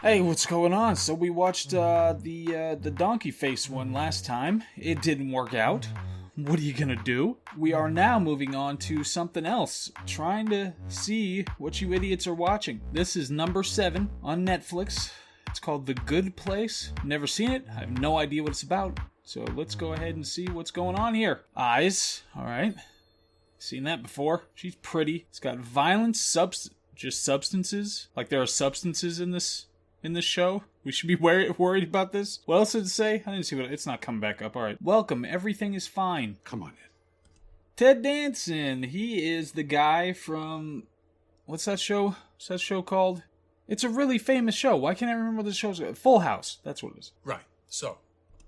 Hey, what's going on? So we watched the donkey face one last time. It didn't work out. What are you gonna do? We are now moving on to something else, trying to see what you idiots are watching. This is number 7 on Netflix. It's called The Good Place. Never seen it. I have no idea what it's about. So let's go ahead and see what's going on here. Eyes. All right. Seen that before. She's pretty. It's got violence, just substances. Like there are substances in this show. We should be worried about this. What else did it say? I didn't see what. It's not coming back up. All right. Welcome. Everything is fine. Come on in. Ted Danson. He is the guy from what's that show? What's that show called? It's a really famous show. Why can't I remember the show's called? Full House. That's what it is. Right. So.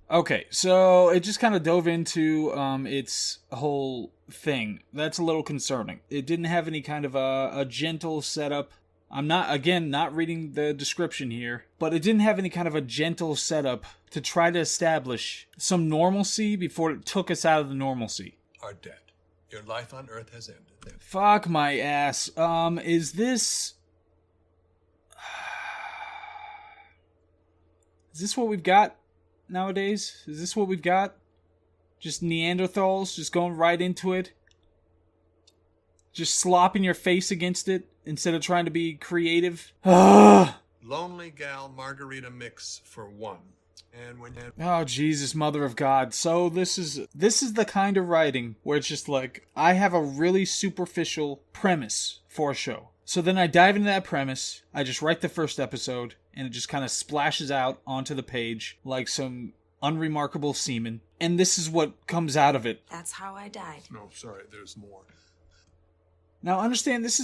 Okay, so it just kind of dove into its whole thing. That's a little concerning. It didn't have any kind of a gentle setup. I'm not reading the description here, but it didn't have any kind of a gentle setup to try to establish some normalcy before it took us out of the normalcy. Are dead. Your life on Earth has ended. Fuck my ass. Is this what we've got nowadays? Is this what we've got? Just Neanderthals, just going right into it? Just slopping your face against it instead of trying to be creative? Lonely gal margarita mix for one. And when you... Oh, Jesus, Mother of God. So this is the kind of writing where it's just like, I have a really superficial premise for a show. So then I dive into that premise, I just write the first episode, and it just kind of splashes out onto the page like some unremarkable semen. And this is what comes out of it. That's how I died. No, sorry, there's more. Now understand, this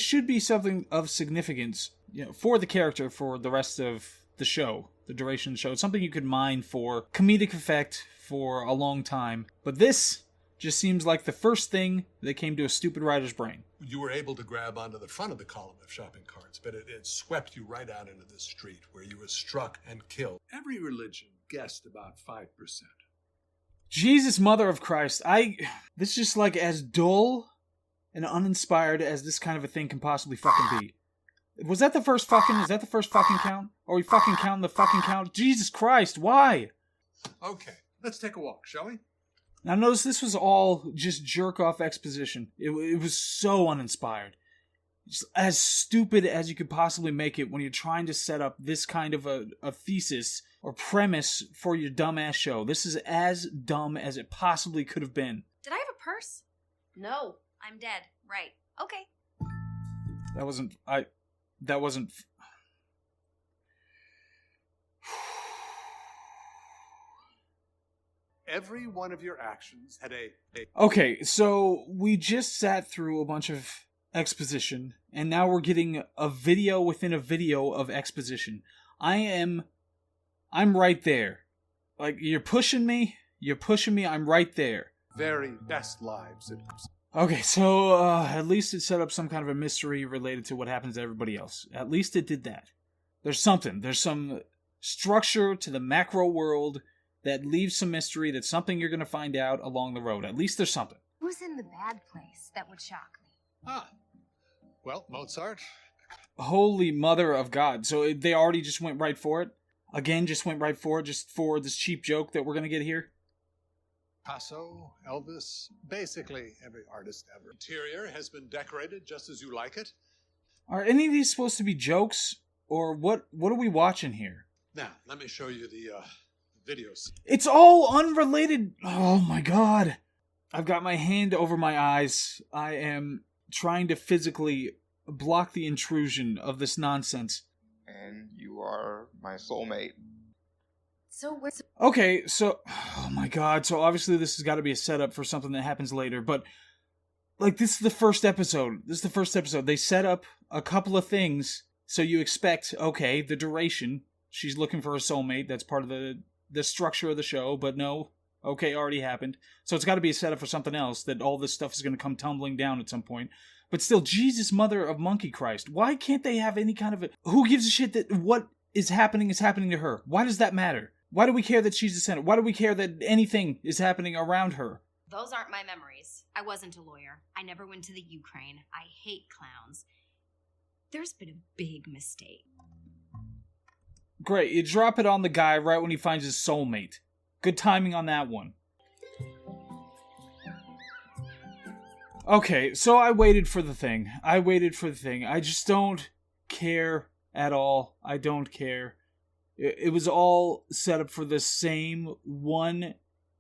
should be something of significance, for the character for the rest of the show, the duration of the show. It's something you could mine for comedic effect for a long time. But this just seems like the first thing that came to a stupid writer's brain. You were able to grab onto the front of the column of shopping carts, but it swept you right out into the street where you were struck and killed. Every religion guessed about 5%. Jesus, Mother of Christ. This is just like as dull and uninspired as this kind of a thing can possibly fucking be. Is that the first fucking count? Are we fucking counting the fucking count? Jesus Christ, why? Okay, let's take a walk, shall we? Now notice this was all just jerk-off exposition. It was so uninspired. Just as stupid as you could possibly make it when you're trying to set up this kind of a thesis or premise for your dumbass show. This is as dumb as it possibly could have been. Did I have a purse? No, I'm dead. Right. Okay. That wasn't... Every one of your actions had a... Okay, so we just sat through a bunch of exposition, and now we're getting a video within a video of exposition. I'm right there. Like, you're pushing me, I'm right there. Very best lives. Okay, so at least it set up some kind of a mystery related to what happens to everybody else. At least it did that. There's some structure to the macro world that leaves some mystery, that's something you're going to find out along the road. At least there's something. Who's in the bad place? That would shock me. Well, Mozart. Holy Mother of God. So they already just went right for it? Again, just went right for it, just for this cheap joke that we're going to get here? Picasso, Elvis, basically every artist ever. Interior has been decorated just as you like it. Are any of these supposed to be jokes? Or what are we watching here? Now, let me show you the videos. It's all unrelated. Oh my God. I've got my hand over my eyes. I am trying to physically block the intrusion of this nonsense. And you are my soulmate. So what's... Okay, so... Oh my God. So obviously this has got to be a setup for something that happens later, but... Like, this is the first episode. They set up a couple of things, so you expect, okay, the duration. She's looking for a soulmate. That's part of the structure of the show, but no. Okay, already happened. So it's got to be a setup for something else, that all this stuff is going to come tumbling down at some point. But still, Jesus, Mother of Monkey Christ. Why can't they have any kind of a... Who gives a shit that what is happening to her? Why does that matter? Why do we care that she's the center? Why do we care that anything is happening around her? Those aren't my memories. I wasn't a lawyer. I never went to the Ukraine. I hate clowns. There's been a big mistake. Great, you drop it on the guy right when he finds his soulmate. Good timing on that one. Okay, so I waited for the thing. I just don't care at all. I don't care. It was all set up for the same one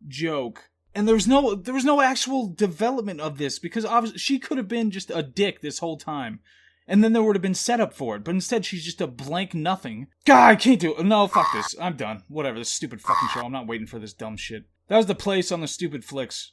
joke. And there was no actual development of this, because obviously she could have been just a dick this whole time. And then there would have been setup for it, but instead she's just a blank nothing. God, I can't do it. No, fuck this. I'm done. Whatever, this stupid fucking show. I'm not waiting for this dumb shit. That was The Place on the Stupid Flicks.